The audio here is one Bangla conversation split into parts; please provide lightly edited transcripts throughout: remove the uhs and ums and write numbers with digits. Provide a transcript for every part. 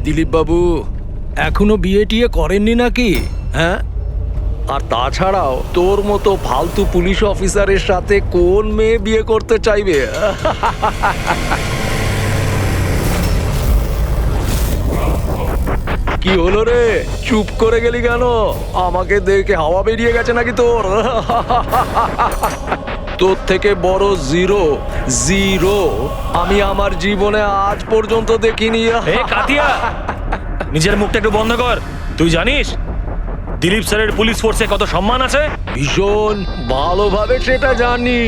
দিলীপ বাবু, এখনো বিয়ে টিয়ে করেননি নাকি? হ্যাঁ, আর তাছাড়াও তোর মতো ফালতু পুলিশ অফিসারের সাথে কোন মেয়ে বিয়ে করতে চাইবে? কি হলো রে, চুপ করে গেলি কেন? আমাকে দেখে হাওয়া বেরিয়ে গেছে নাকি তোর? তোর থেকে বড় জিরো জিরো আমি আমার জীবনে আজ পর্যন্ত দেখিনি। কাতিয়া, নিজের মুখটা একটু বন্ধ কর। তুই জানিস দিলীপ স্যারের পুলিশ ফোর্সে কত সম্মান আছে? ভীষণ ভালোভাবে সেটা জানি,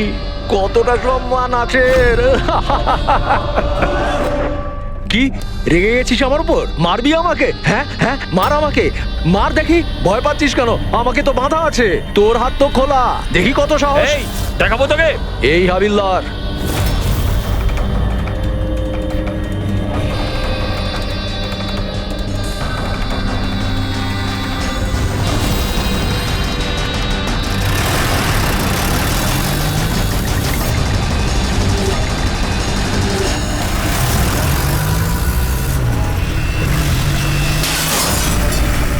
কতটা সম্মান আছে। কি রেগে গেছিস আমার উপর? মারবি আমাকে? হ্যাঁ হ্যাঁ, মার আমাকে, মার দেখি। ভয় পাচ্ছিস কেন? আমাকে তো বাঁধা আছে, তোর হাত তো খোলা, দেখি কত সাহস। এই দেখাবো তোকে। এই হাবিলদার,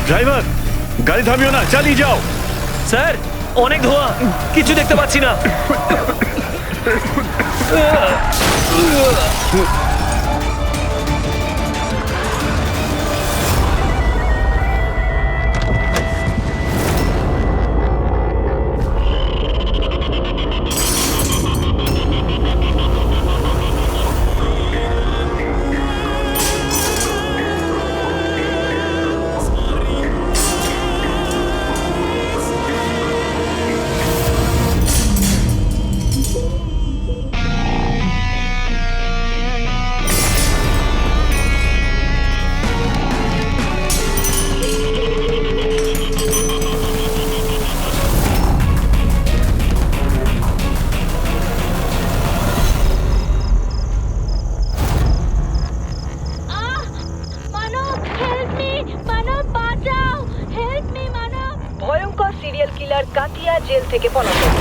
ড্রাইভার, গাড়ি থামিও না, চালিয়ে যাও। স্যার, অনেক ধোঁয়া, কিছু দেখতে পাচ্ছি না। ভয়ঙ্কর সিরিয়াল কিলার কাতিয়া জেল থেকে পলাতক।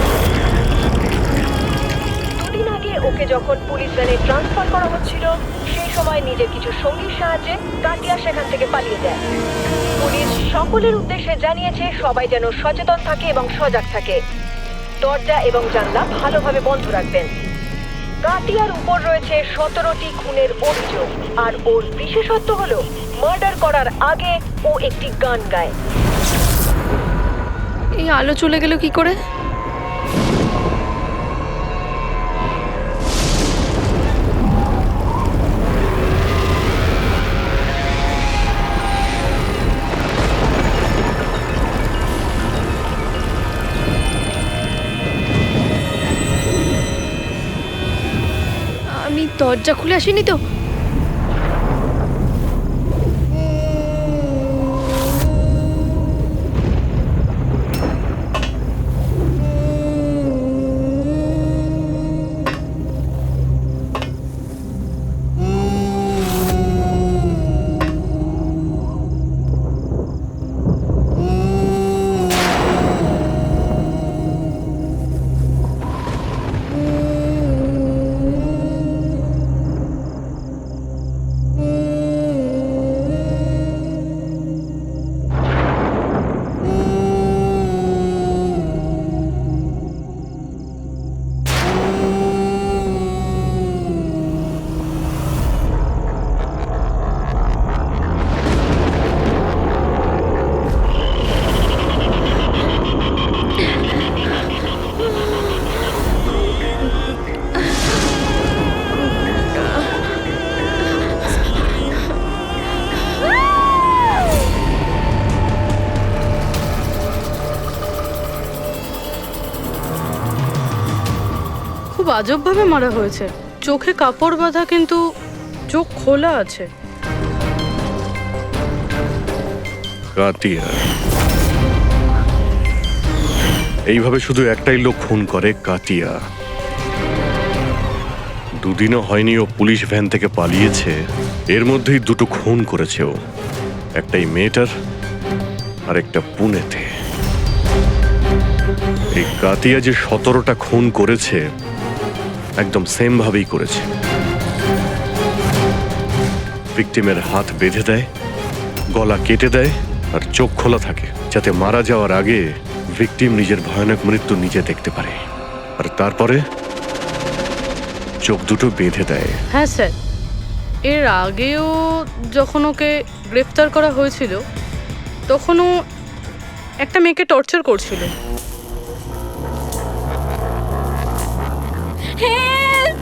দুদিন আগে ওকে যখন পুলিশ ভ্যানে ট্রান্সফার করা হচ্ছিল, সেই সময় নিজের কিছু সঙ্গীর সাহায্যে কাতিয়া সেখান থেকে পালিয়ে যায়। পুলিশ সকলের উদ্দেশ্যে জানিয়েছে সবাই যেন সচেতন থাকে এবং সজাগ থাকে। দরজা এবং জানলা ভালোভাবে বন্ধ রাখবেন। কাতিয়ার উপর রয়েছে 17টি খুনের অভিযোগ, আর ওর বিশেষত্ব হলো মার্ডার করার আগে ও একটি গান গায়। এই আলো চলে গেল কি করে? আমি দরজা খুলে আসিনি তো? খুব আজবভাবে মারা হয়েছে। চোখে কাপড় বাঁধা, কিন্তু চোখ খোলা আছে। কাতিয়া, এইভাবে শুধু একটাই লোক খুন করে, কাতিয়া। দুদিনও হয়নি ও পুলিশ ভ্যান থেকে পালিয়েছে, এর মধ্যেই দুটো খুন করেছে ও। একটাই মেয়েটার, আর একটা পুনেতে। এই কাতিয়া যে 17টা খুন করেছে, একদম সেম ভাবেই করেছে। ভিকটিমের হাত বেঁধে দেয়, গলা কেটে দেয় আর চোখ খোলা থাকে, যাতে মারা যাওয়ার আগে ভিকটিম নিজের ভয়ানক মৃত্যু নিজে দেখতে পারে। আর তারপরে চোখ দুটো বেঁধে দেয়। হ্যাঁ স্যার, এর আগেও যখন ওকে গ্রেফতার করা হয়েছিল তখনও একটা মেয়েকে টর্চার করছিল। হেল্প!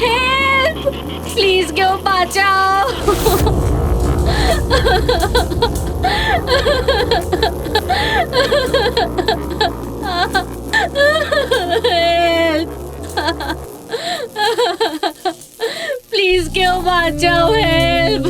হেল্প! প্লিজ কেউ বাঁচাও! হেল্প! প্লিজ কেউ বাঁচাও! হেল্প!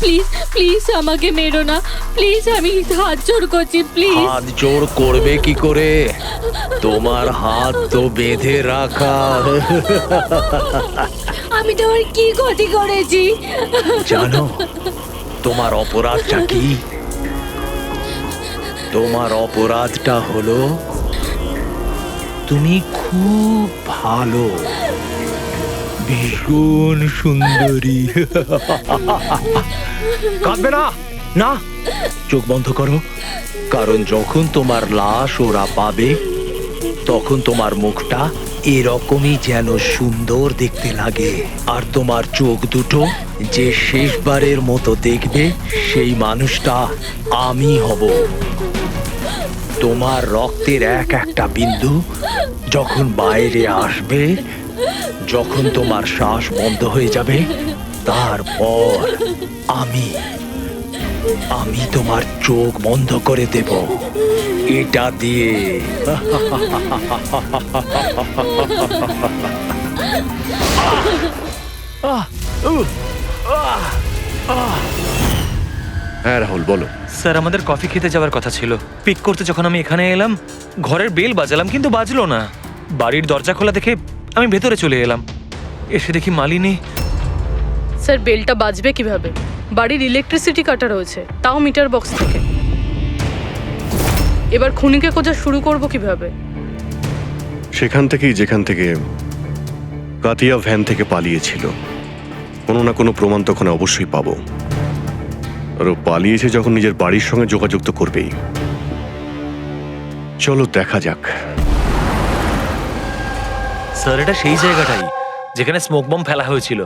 প্লিজ প্লিজ আমাকে মেরো না, প্লিজ, আমি হাত জোড় করছি, প্লিজ। হাত জোর করবে কি করে? তোমার হাত তো বেঁধে রাখা। আমি তোমার কি ক্ষতি করেছি? জানো তোমার অপরাধটা কি? তোমার অপরাধটা হলো তুমি খুব ভালো, ভীষণ সুন্দরী। কাঁদবে না, না, চোখ বন্ধ করো, কারণ যখন তোমার লাশ ওরা পাবে তখন তোমার মুখটা এরকমই যেন সুন্দর দেখতে লাগে। আর তোমার চোখ দুটো যে শেষবারের মতো দেখবে সেই মানুষটা আমি হব। তোমার রক্তের এক একটা বিন্দু যখন বাইরে আসবে, যখন তোমার শ্বাস বন্ধ হয়ে যাবে, তারপর আমি তোমার চোখ বন্ধ করে দেব এটা দিয়ে। হ্যাঁ রাহুল, বলো। স্যার, আমাদের কফি খেতে যাওয়ার কথা ছিল। পিক করতে যখন আমি এখানে এলাম, ঘরের বেল বাজালাম কিন্তু বাজলো না। বাড়ির দরজা খোলা দেখে আমি ভেতরে চলে এলাম। এসে দেখি মালিনী। স্যার, বেলটা বাজবে কিভাবে? বাড়ির ইলেকট্রিসিটি কাটা রয়েছে, তাও মিটার বক্স থেকে। এবার খুনিকে খোঁজা শুরু করব কিভাবে? সেখান থেকেই যেখান থেকে কাতিয়া ভ্যান থেকে পালিয়েছিল, কোনো না কোনো প্রমাণ তখন অবশ্যই পাবো। আর ও পালিয়েছে যখন নিজের বাড়ির সঙ্গে যোগাযোগ তো করবেই। চলো দেখা যাক। স্যার, এটা সেই জায়গাটাই যেখানে স্মোক বম ফেলা হয়েছিল।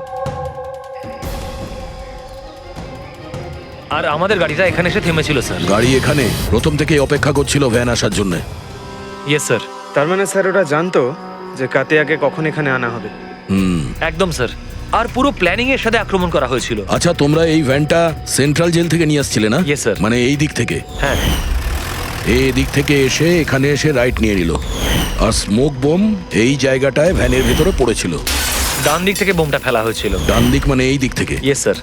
আর আমাদের গাড়িটা এখানে এসে থেমেছিল স্যার। গাড়ি এখানে প্রথম থেকেই অপেক্ষা করছিল ভ্যান আসার জন্য। Yes sir. তার মানে স্যার ওরা জানতো যে কাতিয়াকে কখন এখানে আনা হবে। একদম স্যার। আর পুরো প্ল্যানিং এর সাথে আক্রমণ করা হয়েছিল। আচ্ছা, তোমরা এই ভ্যানটা সেন্ট্রাল জেল থেকে নিয়ে আসছিলে না? Yes, sir. মানে এই দিক থেকে? হ্যাঁ। এই দিক থেকে এসে এখানে এসে রাইট নিয়ে নিল, আর স্মোক বোম এই জায়গাটায় ভ্যানের ভেতরে পড়েছিল। ডান দিক থেকে বোমটা ফেলা হয়েছিল। ডান দিক মানে এই দিক থেকে? Yes sir.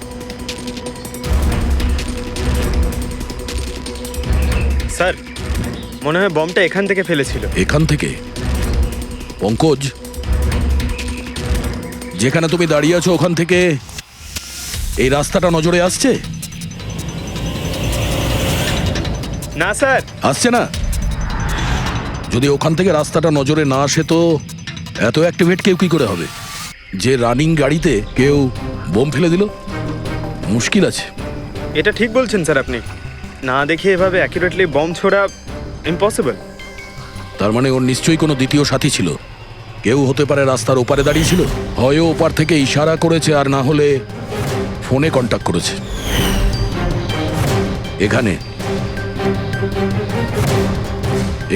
স্যার, মনে হয় বমটা এখান থেকে ফেলেছিল। এখান থেকে? পঙ্কজ, যেখানে তুমি দাঁড়িয়ে আছো ওখান থেকে এই রাস্তাটা নজরে আসছে? না স্যার। আসছে না? যদি ওখান থেকে রাস্তাটা নজরে না আসে তো এত অ্যাক্টিভেট কেউ কি করে হবে যে রানিং গাড়িতে কেউ বোম ফেলে দিল? মুশকিল আছে। এটা ঠিক বলছেন স্যার আপনি। না দেখে এভাবে অ্যাকুরেটলি বম ছোড়া ইম্পসিবল। তার মানে ওর নিশ্চয়ই কোনো দ্বিতীয় সাথী ছিল। কেউ হতে পারে রাস্তার ওপারে দাঁড়িয়ে ছিল, হয় ওপার থেকে ইশারা করেছে, আর না হলে ফোনে কন্ট্যাক্ট করেছে।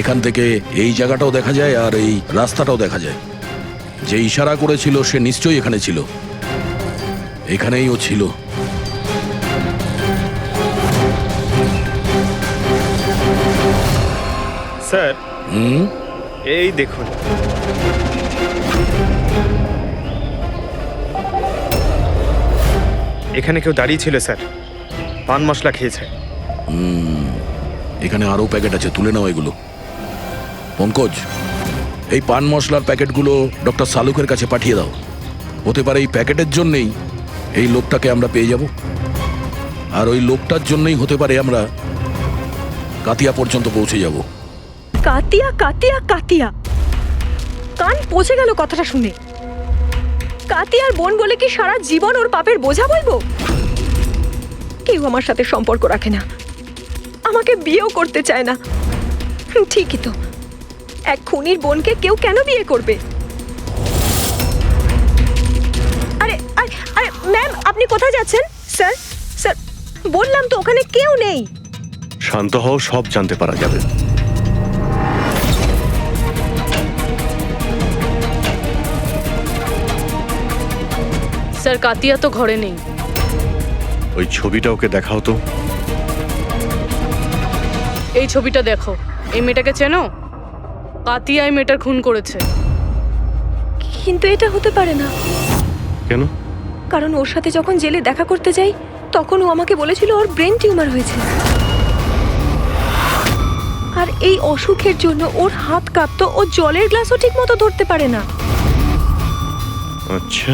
এখান থেকে এই জায়গাটাও দেখা যায় আর এই রাস্তাটাও দেখা যায়। যে ইশারা করেছিল সে নিশ্চয়ই এখানে ছিল। এখানেই ও ছিল। স্যার, এই দেখুন। এখানে কেউ দাঁড়িয়ে ছিল স্যার, পান মশলা খেয়েছে। এখানে আরো প্যাকেট আছে, তুলে নাও এগুলো। পঙ্কজ, এই পান মশলার প্যাকেটগুলো ডক্টর সালুকের কাছে পাঠিয়ে দাও। হতে পারে এই প্যাকেটের জন্যেই এই লোকটাকে আমরা পেয়ে যাব, আর ওই লোকটার জন্যই হতে পারে আমরা কাতিয়া পর্যন্ত পৌঁছে যাব। কাতিয়া কাতিয়া কাতিয়া, কান পচে গেল কথাটা শুনে। কাতিয়ার বোন বলে কি সারা জীবন ওর পাপের বোঝা বলবো? কেউ আমার সাথে সম্পর্ক রাখে না, আমাকে বিয়েও করতে চায় না। ঠিকই তো, এক খুনির বোনকে কেউ কেন বিয়ে করবে? আরে আরে আরে ম্যাম, আপনি কোথায় যাচ্ছেন? স্যার স্যার, বললাম তো ওখানে কেউ নেই। শান্ত হও, সব জানতে পারা যাবে। স্যার, কাতিয়া তো ঘরে নেই। ওই ছবিটা ওকে দেখাও তো। এই ছবিটা দেখো, এই মেয়েটাকে চেনো? কাতিয়া এই মেয়েটার খুন করেছে। কিন্তু এটা হতে পারে না, কেন? কারণ ওর সাথে যখন জেলে দেখা করতে যাই তখন ও আমাকে বলেছিল ওর ব্রেন টিউমার হয়েছে, আর এই অসুখের জন্য ওর হাত কাঁপতো, ও জলের গ্লাসও ঠিক মতো ধরতে পারে না। আচ্ছা,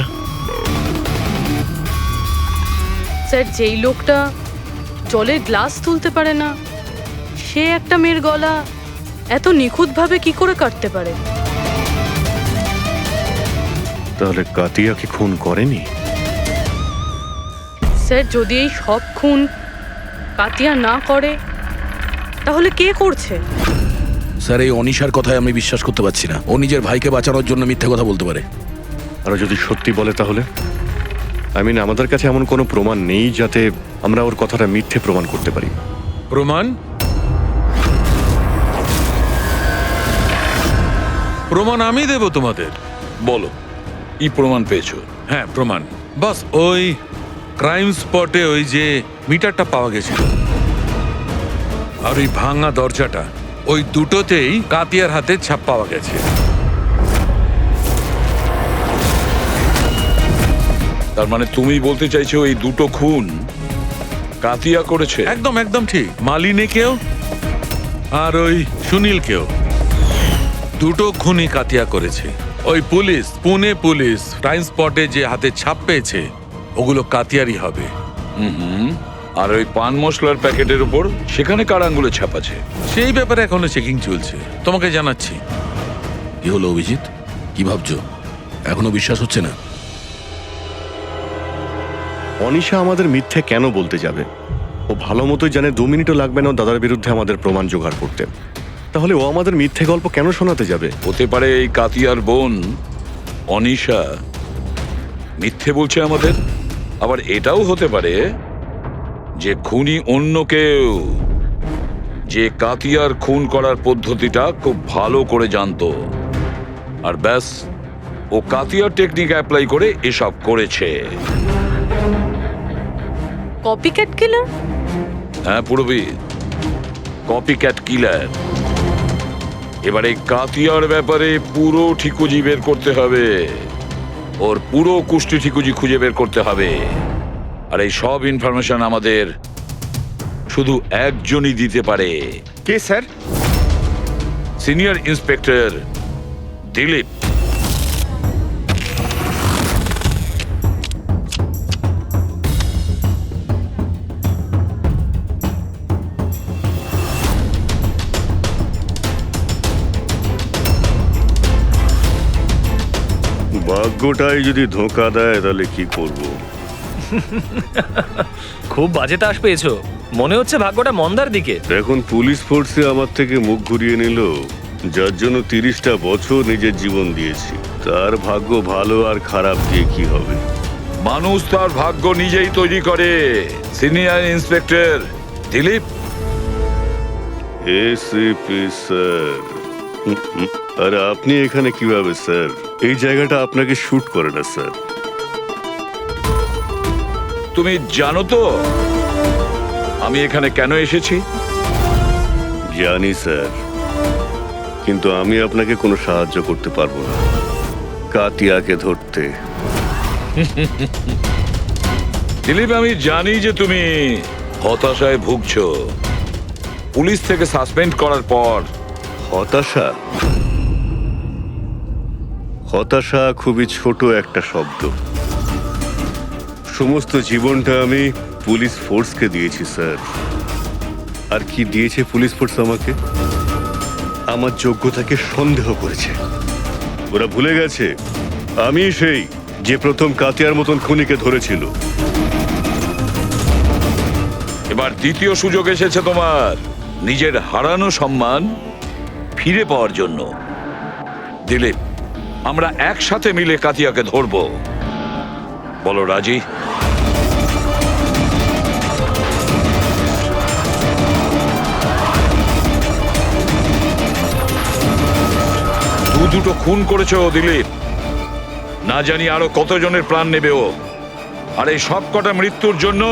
স্যার, যেই লোকটা জলের গ্লাস তুলতে পারে না, সে একটা মেয়ের গলা এত নিখুঁতভাবে কি করে কাটতে পারে? তাহলে কাতিয়াকে খুন করেনি? স্যার, যদি এই সব খুন কাতিয়া না করে তাহলে কে করছে? স্যার, এই অনিশার কথায় আমি বিশ্বাস করতে পারছি না। ও নিজের ভাইকে বাঁচানোর জন্য মিথ্যে কথা বলতে পারে। আর যদি সত্যি বলে তাহলে? আমাদের কাছে এমন কোনো প্রমাণ নেই যাতে আমরা ওর কথাটা মিথ্যে প্রমাণ করতে পারি। প্রমাণ? প্রমাণ আমি দেব তোমাদের। বলো, কি প্রমাণ পেয়েছো? হ্যাঁ, প্রমাণ। বাস ওই ক্রাইম স্পটে ওই যে মিটারটা পাওয়া গেছিল, আর ওই ভাঙা দরজাটা, ওই দুটোতেই কাতিয়ার হাতে ছাপ পাওয়া গেছে। তার মানে তুমি বলতে চাইছো এই দুটো খুন কাতিয়া করেছে? একদম একদম ঠিক। মালিনীকেও আর ওই সুনীলকেও, দুটো খুনই কাতিয়া করেছে। ওই পুলিশ, পুনে পুলিশ ক্রাইম স্পটে যে হাতে ছাপ পেয়েছে ওগুলো কাতিয়ারই হবে। আর ওই পান মশলার প্যাকেটের উপর সেখানে কার আঙ্গুলে ছাপ আছে? সেই ব্যাপারে এখনো চেকিং চলছে, তোমাকে জানাচ্ছি। কি হলো অভিজিৎ, কি ভাবছো? এখনো বিশ্বাস হচ্ছে না? অনিশা আমাদের মিথ্যে কেন বলতে যাবে? ও ভালো মতোই জানে 2 মিনিটও লাগবে না ওর দাদার বিরুদ্ধে আমাদের প্রমাণ জোগাড় করতে। তাহলে ও আমাদের মিথ্যে গল্প কেন শোনাতে যাবে? হতে পারে এই কাতিয়ার বোন অনিশা মিথ্যে বলছে আমাদের। আবার এটাও হতে পারে যে খুনি অন্য কেউ, যে কাতিয়ার খুন করার পদ্ধতিটা খুব ভালো করে জানতো, আর ব্যাস ও কাতিয়ার টেকনিক অ্যাপ্লাই করে এসব করেছে। কপিক্যাট কিলার? হ্যাঁ পুরবি, কপিক্যাট কিলার। এবারে কাতিয়ার ব্যাপারে পুরো ঠিকুজি বের করতে হবে, ওর পুরো কুষ্টি ঠিকুজি খুঁজে বের করতে হবে। আর এই সব ইনফরমেশন আমাদের শুধু একজনই দিতে পারে। কে স্যার? Senior inspector Dilip. ভাগ্যটাই যদি ধোঁকা দেয় তাহলে কি করব? খুব বাজে তাস পেয়েছো, মনে হচ্ছে ভাগ্যটা মন্দার দিকে। এখন পুলিশ ফোর্সে আমার থেকে মুখ ঘুরিয়ে নিল, যার জন্য 30টা বছর নিজের জীবন দিয়েছি। তার ভাগ্য ভালো আর খারাপ দিয়ে কি হবে? মানুষ তার ভাগ্য নিজেই তৈরি করে। Senior inspector Dilip. ACP sir. আরে আপনি এখানে কিভাবে স্যার? এই জায়গাটা আপনাকে শুট করে না স্যার। তুমি জানো তো আমি এখানে কেন এসেছি? জানি স্যার, কিন্তু আমি আপনাকে কোনো সাহায্য করতে পারবো না কাতিয়াকে ধরতে। দিলীপ, আমি জানি যে তুমি হতাশায় ভুগছো। পুলিশ থেকে সাসপেন্ড করার পর। হতাশা? হতাশা খুবই ছোট একটা শব্দ। সমস্ত জীবনটা আমি পুলিশ ফোর্সকে দিয়েছি স্যার। আর কি দিয়েছে পুলিশ ফোর্স আমাকে? আমার যোগ্যতাকে সন্দেহ করেছে। ওরা ভুলে গেছে আমি সেই যে প্রথম কাতিয়ার মতন খুনিকে ধরেছিল। এবার দ্বিতীয় সুযোগ এসেছে তোমার নিজের হারানো সম্মান ফিরে পাওয়ার জন্য। দিলীপ, আমরা একসাথে মিলে কাতিয়াকে ধরবো। বলো রাজি? দুটো খুন করেছো দিলীপ, না জানি আরো কতজনের প্রাণ নেবে ও। আর এই সব কটা মৃত্যুর জন্য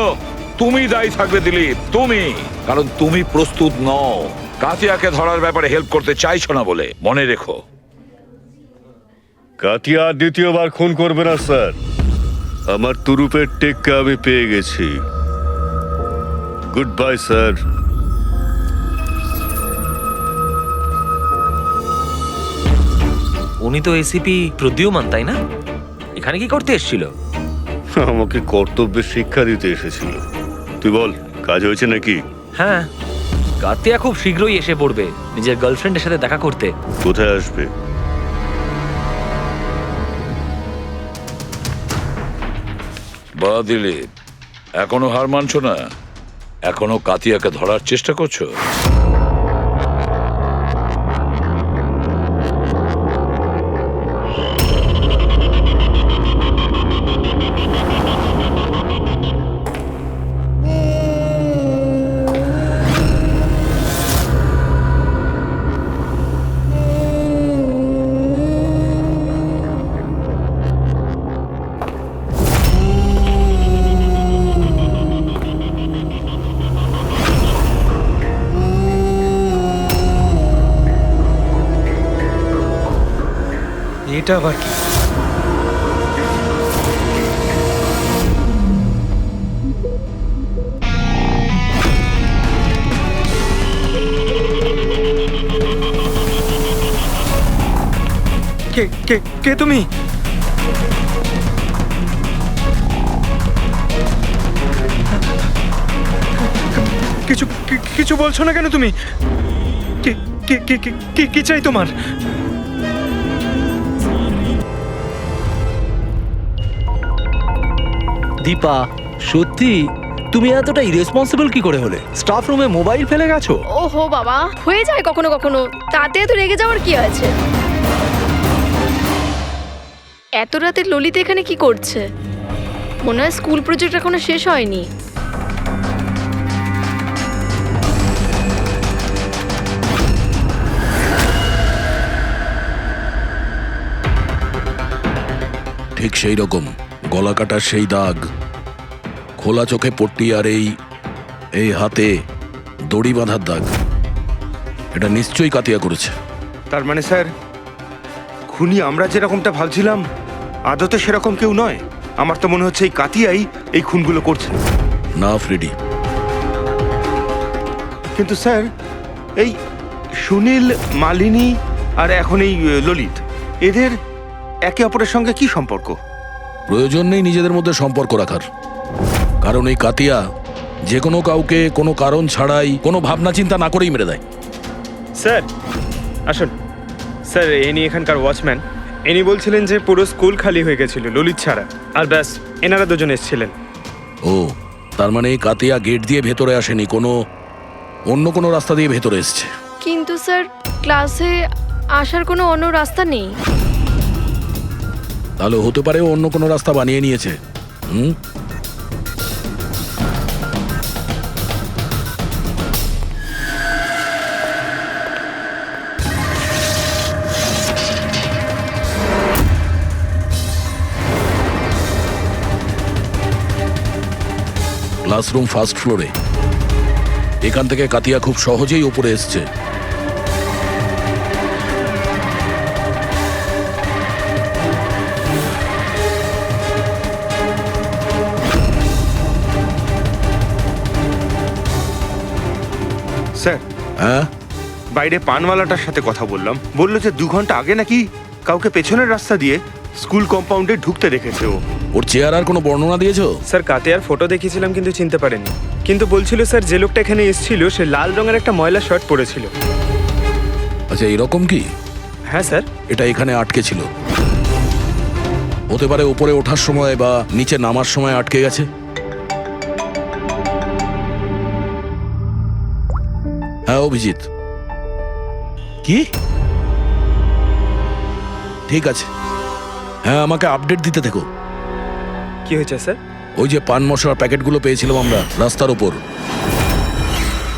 তুমি দায়ী থাকবে দিলীপ, তুমি। কারণ তুমি প্রস্তুত নও কাতিয়াকে ধরার ব্যাপারে হেল্প করতে চাইছো না বলে। মনে রেখো। কাতিয়া আর দ্বিতীয়বার খুন করবে না স্যার। আমার তুরুপের টেক্কা আমি পেয়ে গেছি। Good bye sir. উনি তো এসিপি প্রদ্যুমান, তাই না? এখানে কি করতে এসেছিল? আমাকে কর্তব্যের শিক্ষা দিতে এসেছিল। তুই বল, কাজ হয়েছে নাকি? হ্যাঁ, কাতিয়া খুব শীঘ্রই এসে পড়বে নিজের গার্লফ্রেন্ডের সাথে দেখা করতে। কোথায় আসবে? বা দিলীপ, এখনো হার মানছো না? এখনো কাতিয়াকে ধরার চেষ্টা করছো? এটা আবার কি? কে তুমি? কিছু বলছো না কেন তুমি? কি চাই তোমার? দীপা, সত্যি তুমি এতটা ইরেসপন্সিবল কি করে হলে? স্টাফ রুমে মোবাইল ফেলে গেছো? ওহো বাবা, হয়ে যায় কখনো কখনো, তাতে এত রেগে যাওয়ার কি আছে? এত রাতে ললিত এখানে কি করছে? মনে হয় স্কুল প্রজেক্ট এখনো শেষ হয়নি। ঠিক সেই রকম গলা কাটার সেই দাগ, খোলা চোখে পট্টি, আর এই হাতে দড়ি বাঁধার দাগ। এটা নিশ্চয়ই কাতিয়া করেছে। তার মানে স্যার, খুনি আমরা যেরকমটা ভাবছিলাম আদতে সেরকম কেউ নয়। আমার তো মনে হচ্ছে এই কাতিয়াই এই খুনগুলো করছে। না ফ্রেডি। কিন্তু স্যার, এই সুনীল, মালিনী আর এখন এই ললিত, এদের একে অপরের সঙ্গে কি সম্পর্ক? প্রয়োজন নেই নিজেদের মধ্যে সম্পর্ক রাখার, কারণ এই কাতিয়া যে কোনো কাউকে কোনো কারণ ছাড়াই, কোনো ভাবনা চিন্তা না করেই মেরে দেয়। স্যার আসুন। স্যার, ইনি এখানকার ওয়াচম্যান। ইনি বলছিলেন যে পুরো স্কুল খালি হয়ে গেছিল ললিত ছাড়া, আর ব্যাস এনারা দুজন এসেছিলেন। ও, তার মানে এই কাতিয়া গেট দিয়ে ভেতরে আসেনি, অন্য কোনো রাস্তা দিয়ে ভেতরে এসছে। কিন্তু স্যার, ক্লাসে আসার কোনো অন্য রাস্তা নেই। তাহলে হতে পারে ও অন্য কোনো রাস্তা বানিয়ে নিয়েছে। ক্লাসরুম ফার্স্ট ফ্লোরে। এখান থেকে কাতিয়া খুব সহজেই উপরে এসছে। স্যার, হ্যাঁ, বাইরে পানওয়ালাটার সাথে কথা বললাম, বললো যে 2 ঘন্টা আগে নাকি কাউকে পেছনের রাস্তা দিয়ে স্কুল কম্পাউন্ডে ঢুকতে দেখেছে ও। ওর চেহারার কোনো বর্ণনা দিয়েছো? স্যার কাতিয়ার ফটো দেখিয়েছিলাম কিন্তু চিনতে পারেনি। কিন্তু বলছিল স্যার যে লোকটা এখানে এসেছিল সে লাল রঙের একটা ময়লা শার্ট পরেছিল। আচ্ছা, এরকম কি? হ্যাঁ স্যার। এটা এখানে আটকে ছিল, হতে পারে উপরে ওঠার সময় বা নিচে নামার সময় আটকে গেছে। হ্যাঁ অভিজিৎ, কি? ঠিক আছে, হ্যাঁ আমাকে আপডেট দিতে থেকো। কি হয়েছে স্যার? ওই যে পান মশলার প্যাকেটগুলো পেয়েছিলাম আমরা রাস্তার ওপর,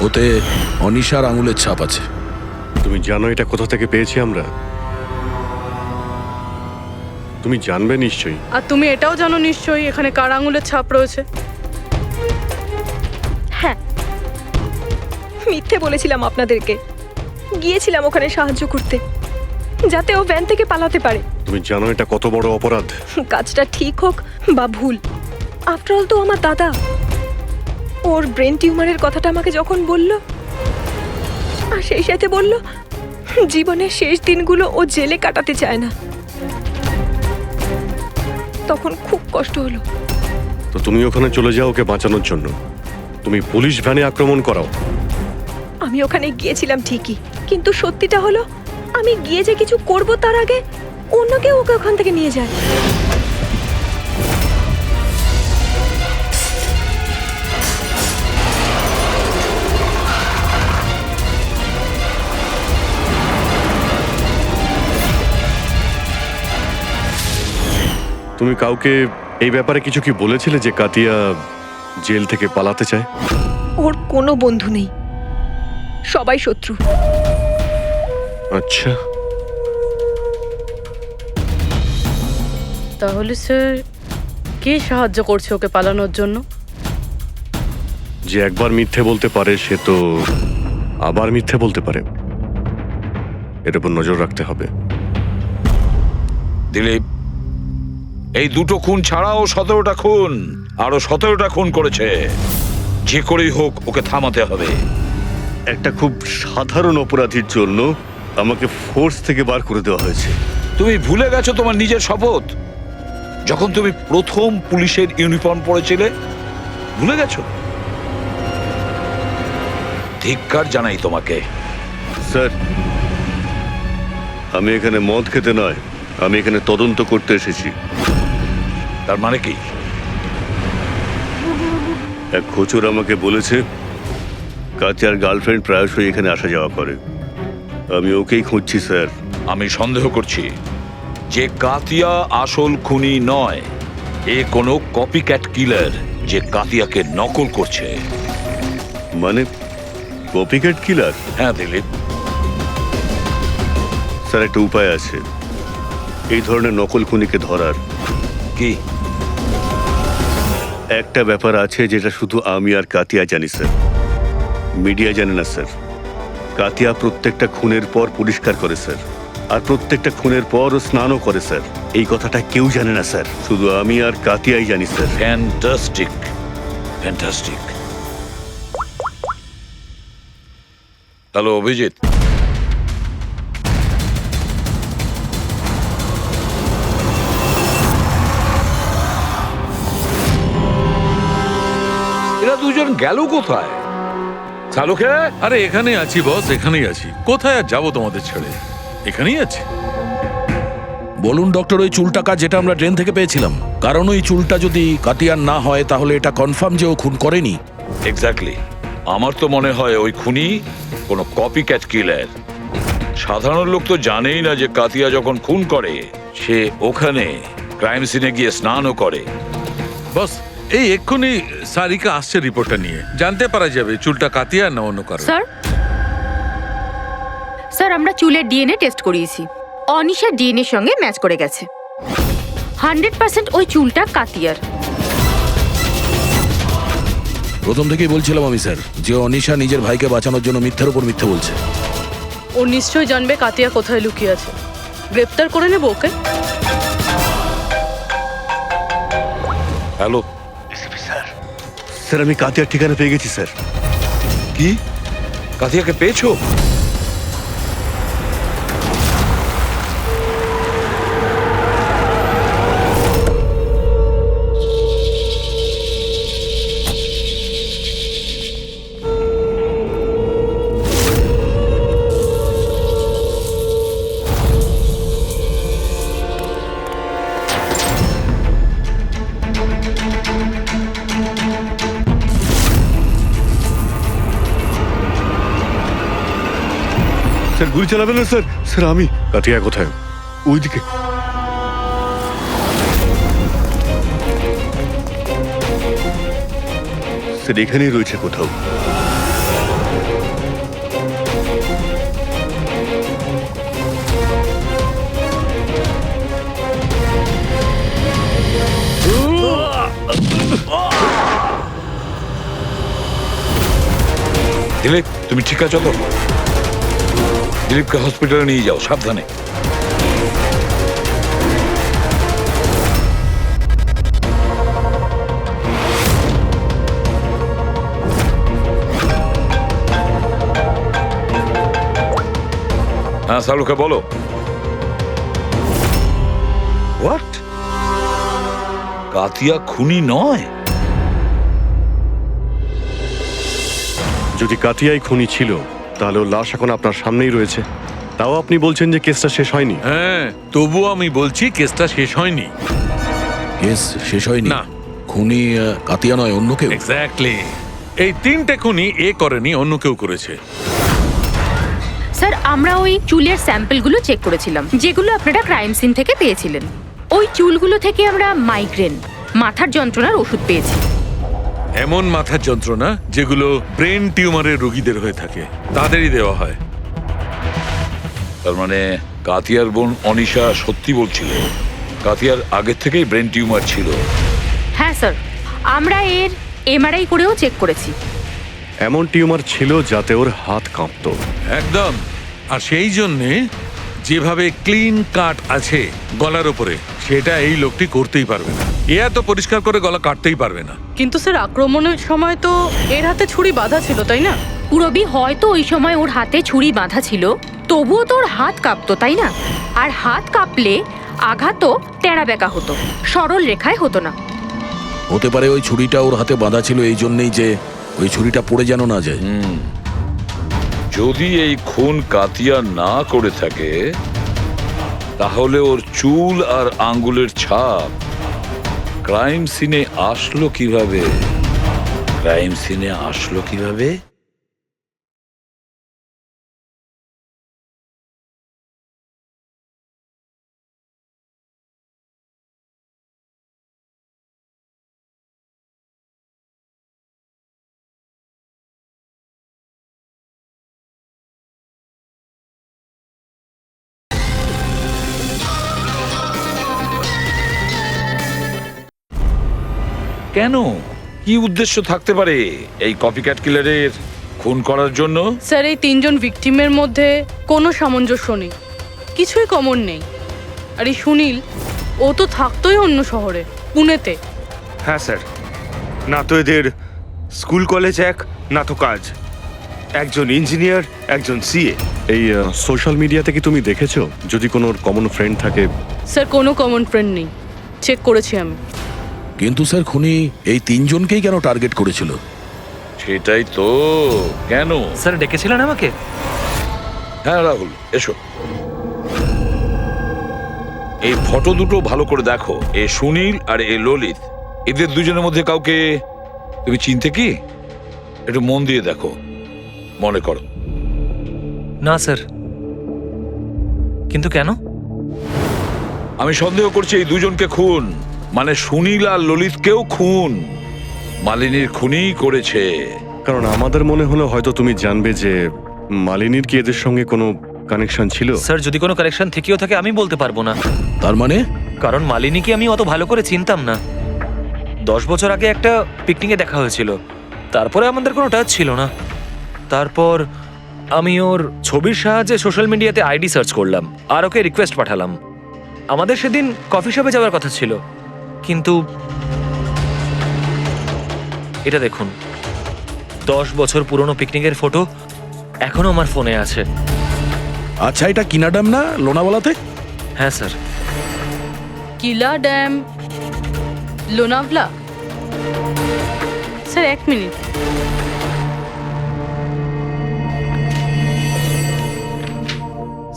ওতে অনিশার আঙুলের ছাপ আছে। তুমি জানো এটা কোথা থেকে পেয়েছি আমরা? তুমি জানবে নিশ্চয়ই। আর তুমি এটাও জানো নিশ্চয়ই এখানে কার আঙুলের ছাপ রয়েছে। হ্যাঁ, মিথ্যে বলেছিলাম আপনাদেরকে। গিয়েছিলাম ওখানে সাহায্য করতে, যাতে ও ভ্যান থেকে পালাতে পারে। তুমি জানো এটা কত বড় অপরাধ? কাজটা ঠিক হোক বা ভুল, আফটার অল তো আমার দাদা। ওর ব্রেন টিউমারের কথাটা আমাকে যখন বলল, আর সেই সাথে বলল জীবনের শেষ দিনগুলো ও জেলে কাটাতে চায় না, তখন খুব কষ্ট হলো। তো তুমি ওখানে চলে যাও ওকে বাঁচানোর জন্য। তুমি পুলিশ ভ্যানে আক্রমণ করাও। আমি ওখানে গিয়েছিলাম ঠিকই, কিন্তু সত্যিটা হলো আমি গিয়ে যে কিছু করব তার আগে অন্য কেউ ওকে ওখান থেকে নিয়ে যায়। তুমি কাউকে এই ব্যাপারে কিছু কি বলেছিলে যে কাতিয়া জেল থেকে পালাতে চায়? ওর কোনো বন্ধু নেই, সবাই শত্রু। আচ্ছা, তাহলে স্যার কে সাহায্য করছে ওকে পালানোর জন্য? যে একবার মিথ্যে বলতে পারে সে তো আবার মিথ্যে বলতে পারে। এর উপর নজর রাখতে হবে। দিলীপ, এই দুটো খুন ছাড়াও 17টা খুন, আরো 17টা খুন করেছে। যে করেই হোক ওকে থামাতে হবে। একটা খুব সাধারণ অপরাধীর জন্য আমাকে ফোর্স থেকে বার করে দেওয়া হয়েছে। তুমি ভুলে গেছো তোমার নিজের শপথ, যখন তুমি প্রথম পুলিশের ইউনিফর্ম পরেছিলে? ভুলে গেছো? ধিক্কার জানাই তোমাকে। স্যার, আমি এখানে মদ খেতে নয়, আমি এখানে তদন্ত করতে এসেছি। তার মানে কি? এক খোঁচর আমাকে বলেছে কাতিয়ার গার্লফ্রেন্ড প্রায়শই এখানে আসা যাওয়া করে। আমি ওকেই খুঁজছি স্যার। আমি সন্দেহ করছি যে কাতিয়া আসল খুনি নয়, এ কোনো কপিক্যাট কিলার যে কাতিয়াকে নকল করছে। মানে কপিক্যাট কিলার? হ্যাঁ দিলীপ। স্যার, একটা উপায় আছে এই ধরনের নকল খুনিকে ধরার। কি? একটা ব্যাপার আছে যেটা শুধু আমি আর কাতিয়া জানি স্যার, মিডিয়া জানে না স্যার। কাতিয়া প্রত্যেকটা খুনের পর পরিষ্কার করে স্যার, আর প্রত্যেকটা খুনের পর ও স্নানও করে স্যার। এই কথাটা কেউ জানে না স্যার, শুধু আমি আর কাতিয়াই জানি sir. Fantastic, fantastic. Hello Abhijit, এরা দুজন গেল কোথায়? চালুকে? আরে এখানে আছি বস, এখানেই আছি। কোথায় আর যাবো তোমাদের ছেড়ে? এখানেই আছি। বলুন ডক্টর, ওই চুলটা যেটা আমরা ট্রেন থেকে পেয়েছিলাম, কারণ ওই চুলটা যদি কাতিয়ার না হয় তাহলে এটা কনফার্ম যে ও খুন করেনি। এক্স্যাক্টলি। আমার তো মনে হয় ওই খুনি কোনো কপিক্যাট কিলার। সাধারণ লোক তো জানেই না যে কাতিয়া যখন খুন করে সে ওখানে ক্রাইম সিনে গিয়ে স্নানও করে। বস, এই এক্ষুনি সারিকা আসছে রিপোর্টটা নিয়ে, জানতে পারা যাবে চুলটা কাতিয়া না অন্য কারো। স্যার আমরা চুলের ডিএনএ টেস্ট করিয়েছি, অনিশার ডিএনএ সঙ্গে ম্যাচ করে গেছে। 100% ওই চুলটা কাতিয়ার। প্রথম থেকেই বলছিলাম আমি স্যার যে অনিশা নিজের ভাইকে বাঁচানোর জন্য মিথ্যের উপর মিথ্যে বলছে। ও নিশ্চয়ই জানবে কাতিয়া কোথায় লুকিয়ে আছে। গ্রেপ্তার করে নেব ওকে। হ্যালো স্যার, আমি কাতিয়ার ঠিকানা পেয়ে গেছি স্যার। কি? কাতিয়াকে পেয়েছো? স্যার গুলি চালাবেন না স্যার। স্যার আমি। কাতিয়া কোথায়? ওইদিকে। স্যার এখানেই রয়েছে কোথাও। দিলীপ, তুমি ঠিক আছো তো? দিলীপকে হসপিটালে নিয়ে যাও, সাবধানে। হ্যাঁ সালুকে বলো। হোয়াট? কাতিয়া খুনি নয়? যদি কাতিয়াই খুনি ছিল তাহলে ওর লাশ এখন আপনার সামনেই রয়েছে, তাও আপনি বলছেন যে কেসটা শেষ হয়নি। হ্যাঁ, তবুও আমি বলছি কেসটা শেষ হয়নি। কেস শেষ হয়নি? না। খুনি কাতিয়া নয়, অন্য কেউ? এক্স্যাক্টলি। এই 3টে খুনি এ করেনি, অন্য কেউ করেছে। স্যার আমরা ওই চুলের স্যাম্পলগুলো চেক করেছিলাম যেগুলো আপনারা ক্রাইম সিন থেকে পেয়েছিলেন। ওই চুলগুলো থেকে আমরা মাইগ্রেন, মাথার যন্ত্রণার ওষুধ পেয়েছি। এমন মাথার যন্ত্রণা যেগুলো ব্রেন টিউমারের রোগীদের হয়ে থাকে, তাদেরই দেওয়া হয়। তার মানে কাতিয়ার বোন অনিশা সত্যি বলছিল, কাতিয়ার আগের থেকেই ব্রেন টিউমার ছিল। হ্যাঁ স্যার, আমরা এর এমআরআই করেও চেক করেছি। এমন টিউমার ছিল যাতে ওর হাত কাঁপতো। একদম। আর সেই জন্যে যেভাবে ক্লিন কাট আছে গলার ওপরে, সেটা এই লোকটি করতেই পারবে না। এ এত পরিষ্কার করে গলা কাটতেই পারবে না। কিন্তু স্যার আক্রমণের সময় তো এর হাতে ছুরি বাঁধা ছিল, তাই না? পুরবি হয়তো ওই সময় ওর হাতে ছুরি বাঁধা ছিল, তবুও তো ওর হাত কাঁপতো, তাই না? আর হাত কাঁপলে আঘাতও টেরা বেঁকা হতো, সরল রেখায় হতো না। হতে পারে ওই ছুরিটা ওর হাতে বাঁধা ছিল এই জন্যই যে ওই ছুরিটা পড়ে যেন না যায়। যদি এই খুন কাতিয়া না করে থাকে তাহলে ওর চুল আর আঙ্গুলের ছাপ ক্রাইম সিনে আসলো কিভাবে? ক্রাইম সিনে আসলো কিভাবে? কেন? কি উদ্দেশ্য থাকতে পারে এই কপিক্যাট কিলারের খুন করার জন্য? স্যার এই 3জন ভিকটিমের মধ্যে কোনো সামঞ্জস্য নেই, কিছুই কমন নেই। আর এই সুনীল, ও তো থাকতোই অন্য শহরে, পুনেতে। হ্যাঁ স্যার, না তো এদের স্কুল কলেজ এক, না তো কাজ। একজন ইঞ্জিনিয়ার, একজন সিএ। এই সোশ্যাল মিডিয়াতে কি তুমি দেখেছো যদি কোনো কমন ফ্রেন্ড থাকে? স্যার কোনো কমন ফ্রেন্ড নেই, চেক করেছি আমি। কিন্তু স্যার খুনি এই 3জনকেই কেন টার্গেট করেছিল? সেটাই তো। কেন? স্যার ডেকেছিলেন আমাকে? হ্যাঁ রাহুল, এসো। এই ফটো দুটো ভালো করে দেখো। এ সুনীল আর এ ললিত, এদের দুজনের মধ্যে কাউকে তুমি চিনতে কি? একটু মন দিয়ে দেখো, মনে করো। না স্যার। কিন্তু কেন? আমি সন্দেহ করছি এই দুজনকে খুন, মানে সুনীল আর ললিতকেও খুন মালিনীর খুনিই করেছে। কারণ আমাদের মনে হলো হয়তো তুমি জানবে যে মালিনীর কি এদের সঙ্গে কোনো কানেকশন ছিল। স্যার যদি কোনো কানেকশন থেকেও থাকে আমি বলতে পারবো না। তার মানে? কারণ মালিনীকে আমি অত ভালো করে চিনতাম না। 10 বছর আগে একটা পিকনিকে দেখা হয়েছিল, তারপরে আমাদের কোনো টাচ ছিল না। তারপর আমি ওর ছবির সাহায্যে সোশ্যাল মিডিয়াতে আইডি সার্চ করলাম আর ওকে রিকোয়েস্ট পাঠালাম। আমাদের সেদিন কফি শপে যাওয়ার কথা ছিল, কিন্তু এটা দেখুন, 10 বছর পুরনো পিকনিকের ফটো এখনো আমার ফোনে আছে। আচ্ছা, এটা কিনা ড্যাম না লোনাওয়ালাতে? হ্যাঁ sir. Kila dam, Lonavala? Sir 1 minute.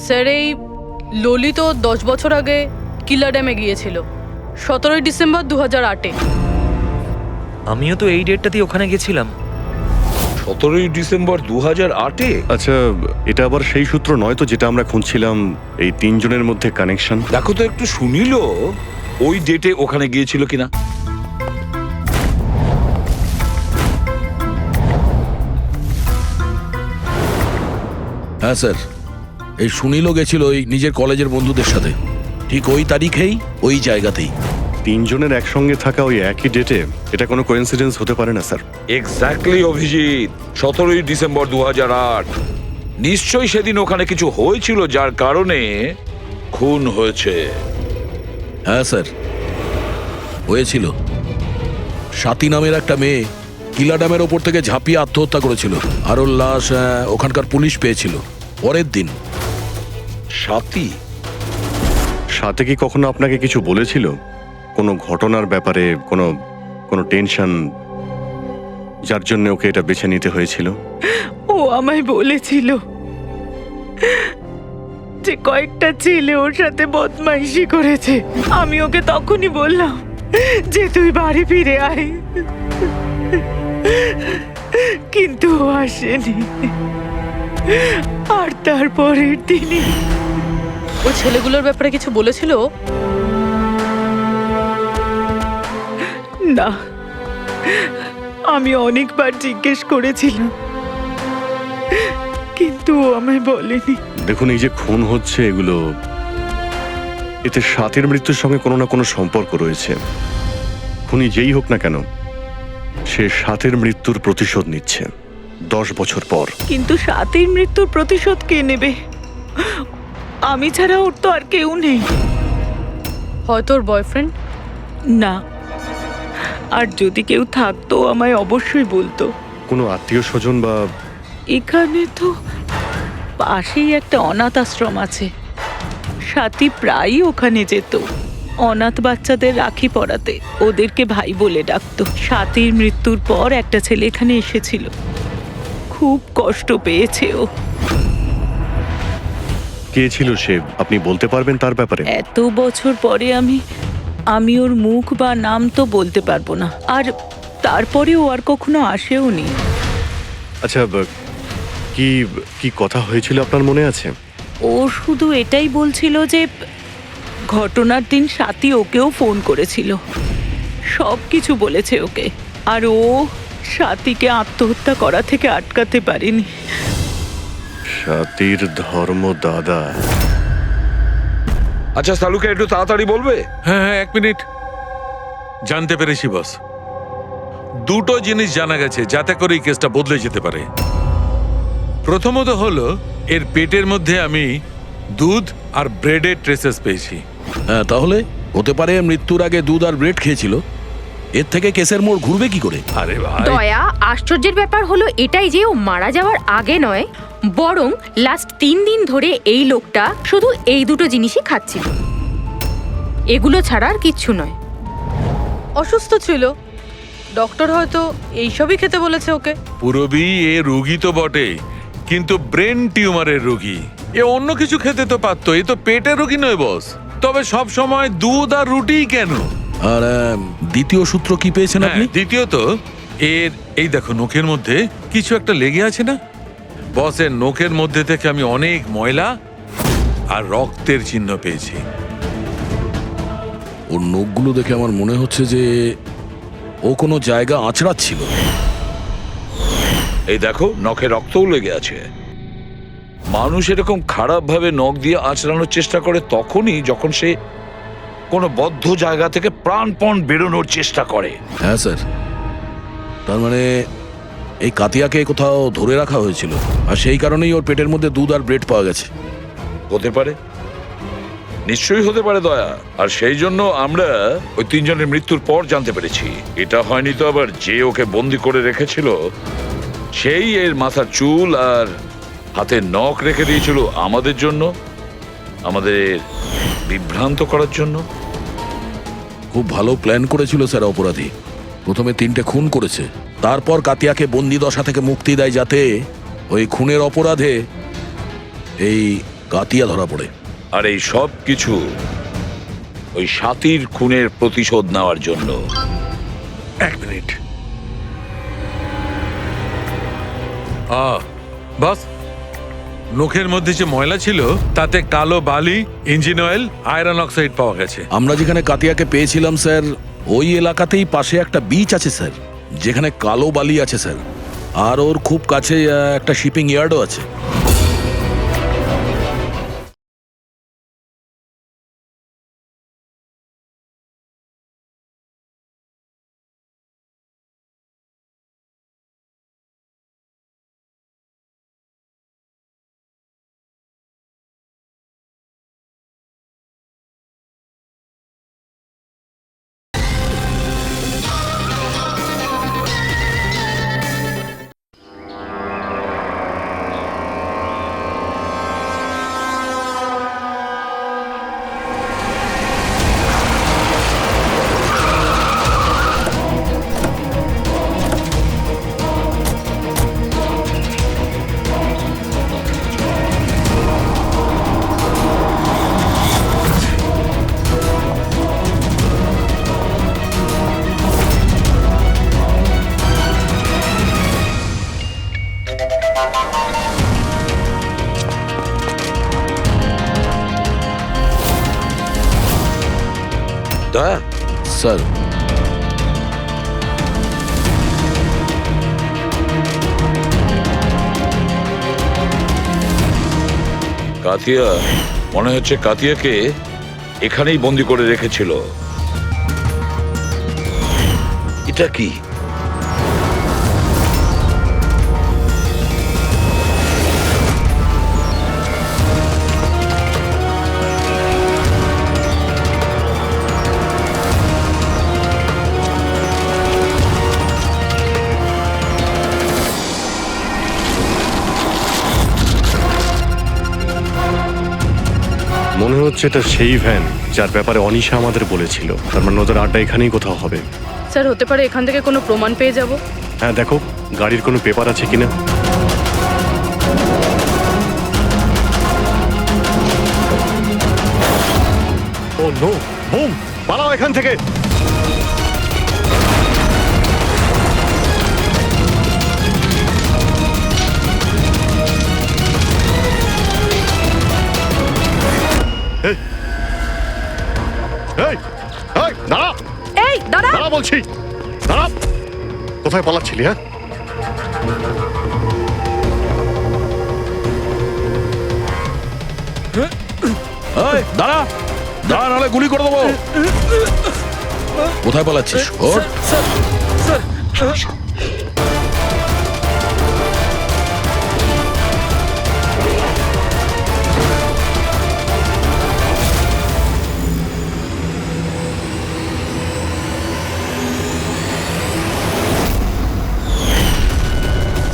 Sir এই ললিত 10 বছর আগে কিলা ড্যামে গিয়েছিল, 17 ডিসেম্বর 2008-এ। আমিও তো এই ডেটটাতেই ওখানে গেছিলাম। 17ই ডিসেম্বর 2008-এ? আচ্ছা, এটা আবার সেই সূত্র নয় তো যেটা আমরা খুঁজছিলাম, এই তিনজনের মধ্যে কানেকশন? দেখো তো একটু শুনিল ওই ডেটে ওখানে গিয়েছিল কিনা। হ্যাঁ স্যার, এই সুনীলও গেছিল ওই নিজের কলেজের বন্ধুদের সাথে, ঠিক ওই তারিখেই ওই জায়গাতেই। তিনজনের একসঙ্গে থাকা ওই একই ডেটে, এটা কোনো কোইন্সিডেন্স হতে পারে না স্যার। এক্স্যাক্টলি অভিজিৎ, 17ই ডিসেম্বর 2008। নিশ্চয়ই সেদিন ওখানে কিছু হয়েছিল যার কারণে খুন হয়েছে। হ্যাঁ স্যার, হয়েছিল। স্বাতী নামের একটা মেয়ে কিলা ড্যামের ওপর থেকে ঝাঁপিয়ে আত্মহত্যা করেছিল, আর ওর লাশ ওখানকার পুলিশ পেয়েছিল পরের দিন। স্বাতী? সাথে কি কখনো আপনাকে কিছু বলেছিল কোনো ঘটনার ব্যাপারে, কোনো কোনো টেনশন যার জন্য ওকে এটা বেছে নিতে হয়েছিল? ও আমায় বলেছিল যে কয়েকটা ছেলে ওর সাথে বদমাইশি করেছে। আমি ওকে তখনই বললাম যে তুই বাড়ি ফিরে আয়, কিন্তু ও আসেনি। আর তারপরের দিনই ওই ছেলেগুলোর ব্যাপারে কিছু বলেছিল? না, আমি অনেকবার জিজ্ঞেস করেছিলাম, কিন্তু ও আমায় বলেনি। দেখুন, এই যে খুন হচ্ছে এগুলো, এতে সাথীর মৃত্যুর সঙ্গে কোনো না কোনো সম্পর্ক রয়েছে। খুনি যেই হোক না কেন, সে সাথীর মৃত্যুর প্রতিশোধ নিচ্ছে 10 বছর পর। কিন্তু সাথীর মৃত্যুর প্রতিশোধ কে নেবে? আমি ছাড়া ওর তো আর কেউ নেই। হয়তো ওর বয়ফ্রেন্ড? না, আর যদি কেউ থাকতো আমায় অবশ্যই বলতো। কোনো আত্মীয় স্বজন বা? এখানে তো পাশেই একটা অনাথ আশ্রম আছে, সাথী প্রায়ই ওখানে যেত অনাথ বাচ্চাদের রাখি পরাতে। ওদেরকে ভাই বলে ডাকতো। সাথীর মৃত্যুর পর একটা ছেলে এখানে এসেছিল, খুব কষ্ট পেয়েছে ও। কে ছিল সে, আপনি বলতে পারবেন তার ব্যাপারে? এত বছর পরে আমি ওর মুখ বা নাম তো বলতে পারবো না, আর তারপরে ও আর কখনো আসেও নি। আচ্ছা, কি কি কথা হয়েছিল আপনার মনে আছে? ও শুধু এটাই বলছিল যে ঘটনার দিন সাথী ওকেও ফোন করেছিল, সব কিছু বলেছে ওকে, আর ও সাথীকে আত্মহত্যা করা থেকে আটকাতে পারেনি। সাথীর ধর্ম দাদা। আচ্ছা সালুকে একটু তাড়াতাড়ি বলবে? হ্যাঁ হ্যাঁ, 1 মিনিট। জানতে পেরেছি বস, দুটো জিনিস জানা গেছে যাতে করে এই কেসটা বদলে যেতে পারে। প্রথমত হলো এর পেটের মধ্যে আমি দুধ আর ব্রেডের ট্রেসেস পেয়েছি। হ্যাঁ, তাহলে হতে পারে মৃত্যুর আগে দুধ আর ব্রেড খেয়েছিল। এর থেকে কেসের মোড় ঘুরবে কি করে? আরে ভাই, দয়া, আশ্চর্যের ব্যাপার হলো এটাই যে ও মারা যাওয়ার আগে নয়, বরং লাস্ট 3 দিন ধরে এই লোকটা শুধু এই দুটো জিনিসই খাচ্ছিল, এগুলো ছাড়া আর কিচ্ছু নয়। অসুস্থ ছিল, ডক্টর হয়তো এইসবই খেতে বলেছে ওকে। পুরবি এ রোগী তো বটে, কিন্তু ব্রেন টিউমারের রোগী। এ অন্য কিছু খেতে তো পারতো, এ তো পেটের রোগী নয় বস। তবে সব সময় দুধ আর রুটিই কেন? আর দ্বিতীয় সূত্র কি পেয়েছেন আপনি? দ্বিতীয়ত, এর এই দেখো নোখের মধ্যে কিছু একটা লেগে আছে না বস? এর নোখের মধ্যে থেকে আমি অনেক ময়লা আর রক্তের চিহ্ন পেয়েছি। ওর নখগুলো দেখে আমার মনে হচ্ছে যে ও কোনো জায়গা আঁচড়াচ্ছিল। এই দেখো, নখে রক্তও লেগে আছে। মানুষ এরকম খারাপ ভাবে নখ দিয়ে আঁচড়ানোর চেষ্টা করে তখনই যখন সে কোনো বদ্ধ জায়গা থেকে প্রাণপণ বেরোনোর চেষ্টা করে। হ্যাঁ স্যার, তার মানে এই কাতিয়াকে কোথাও ধরে রাখা হয়েছিল, আর সেই কারণেই ওর পেটের মধ্যে দুধ আর ব্রেড পাওয়া গেছে। হতে পারে, নিশ্চয়ই হতে পারে দয়া। আর সেই জন্য আমরা ওই 3 জনের মৃত্যুর পর জানতে পেরেছি। এটা হয়নি তো আবার যে ওকে বন্দি করে রেখেছিল সেই এর মাথার চুল আর হাতের নখ রেখে দিয়েছিল আমাদের জন্য, আমাদের বিভ্রান্ত করার জন্য। খুব ভালো প্ল্যান করেছিল স্যার অপরাধী। প্রথমে 3টে খুন করেছে, তারপর কাতিয়াকে বন্দি দশা থেকে মুক্তি দেয় যাতে ওই খুনের অপরাধে এই কাতিয়া ধরা পড়ে। আর এই সব কিছু ওই সাথীর খুনের প্রতিশোধ নেওয়ার জন্য। 1 মিনিট। বাস নখের মধ্যে যে ময়লা ছিল তাতে কালো বালি, ইঞ্জিন অয়েল, আয়রন অক্সাইড পাওয়া গেছে। আমরা যেখানে কাতিয়াকে পেয়েছিলাম স্যার, ওই এলাকাতেই পাশে একটা বিচ আছে স্যার, যেখানে কালো বালি আছে স্যার, আর ওর খুব কাছে একটা শিপিং ইয়ার্ডও আছে। দয়া, স্যার কাতিয়া, মনে হচ্ছে কাতিয়াকে এখানেই বন্দি করে রেখেছিল। এটা কি? মনে হচ্ছে এটা সেই ভ্যান যার ব্যাপারে অনিশা আমাদের বলেছিল। তার মানে ওদের আড্ডা এখানেই কোথাও হবে। স্যার হতে পারে এখান থেকে কোনো প্রমাণ পেয়ে যাব। হ্যাঁ, দেখো গাড়ির কোনো পেপার আছে কিনা। ও নো, বুম, পালাও এখান থেকে। এই, এই, এই, দাঁড়া, এই দাঁড়া, দাঁড়া বলছি, দাঁড়া। কোথায় পালাচ্ছিলি? হ্যাঁ, এই, দাঁড়া দাঁড়া, নাহলে গুলি করে দেবো। কোথায় পালাচ্ছিস? ওর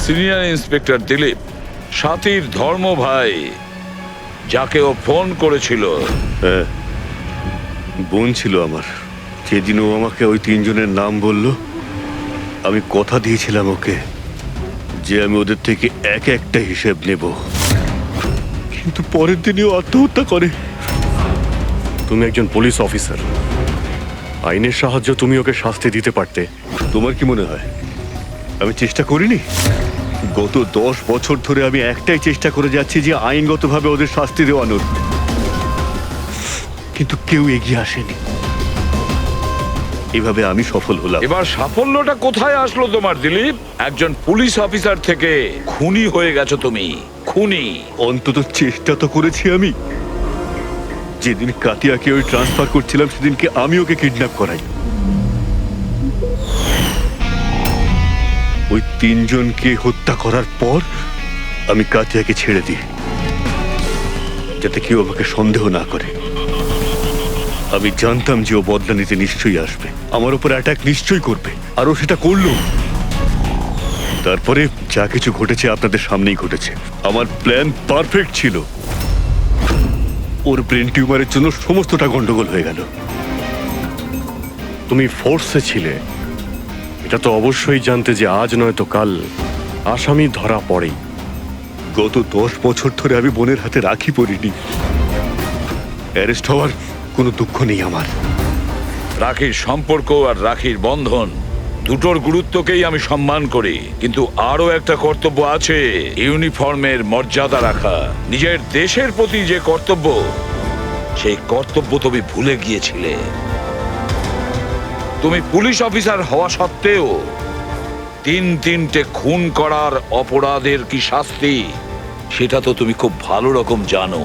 সিনিয়র ইন্সপেক্টর দিলীপ, সাথীর ধর্ম ভাই, যাকে ও ফোন করেছিল। হ্যাঁ, বোন ছিল আমার। যেদিন ও আমাকে ওই তিনজনের নাম বলল, আমি কথা দিয়েছিলাম ওকে যে আমি ওদের থেকে এক একটা হিসেব নেব, কিন্তু পরের দিনই ও আত্মহত্যা করে। তুমি একজন পুলিশ অফিসার, আইনের সাহায্য তুমি ওকে শাস্তি দিতে পারতে। তোমার কি মনে হয় আমি চেষ্টা করিনি? গত 10 বছর ধরে আমি একটাই চেষ্টা করে যাচ্ছি যে আইনগতভাবে ওদের শাস্তি দেওয়ানোর, কিন্তু কেউ এগিয়ে আসেনি। এভাবে আমি সফল হলাম। এবার সাফল্যটা কোথায় আসলো তোমার দিলীপ? একজন পুলিশ অফিসার থেকে খুনি হয়ে গেছো তুমি। খুনি। অন্তত চেষ্টা তো করেছি আমি। যেদিন কাতিয়াকে ওই ট্রান্সফার করছিলাম সেদিনকে আমি ওকে কিডন্যাপ করাই। ওই তিনজনকে হত্যা করার পর আমি কাতিয়াকে ছেড়ে দিই, যাতে কেউ আমাকে সন্দেহ না করে। আমি জানতাম যে ও বদলা নিতে নিশ্চয়ই আসবে, আমার উপর অ্যাটাক নিশ্চয়ই করবে, আর ও সেটা করলো। তারপরে যা কিছু ঘটেছে আপনাদের সামনেই ঘটেছে। আমার প্ল্যান পারফেক্ট ছিল। ওর ব্রেন টিউমারের জন্য সমস্তটা গন্ডগোল হয়ে গেল। তুমি ফোর্সে ছিলে, এটা তো অবশ্যই জানতে যে আজ নয় তো কাল আসামি ধরা পড়েই। গত 10 বছর ধরে আমি বোনের হাতে রাখি পরিনি। অ্যারেস্ট হওয়ার কোনো দুঃখ নেই আমার। রাখির সম্পর্ক আর রাখির বন্ধন দুটোর গুরুত্বকেই আমি সম্মান করি, কিন্তু আরো একটা কর্তব্য আছে, ইউনিফর্মের মর্যাদা রাখা। নিজের দেশের প্রতি যে কর্তব্য, সেই কর্তব্য তুমি ভুলে গিয়েছিলে। তুমি পুলিশ অফিসার হওয়া সত্ত্বেও তিনটে খুন করার অপরাধের কি শাস্তি, সেটা তো তুমি খুব ভালো রকম জানো।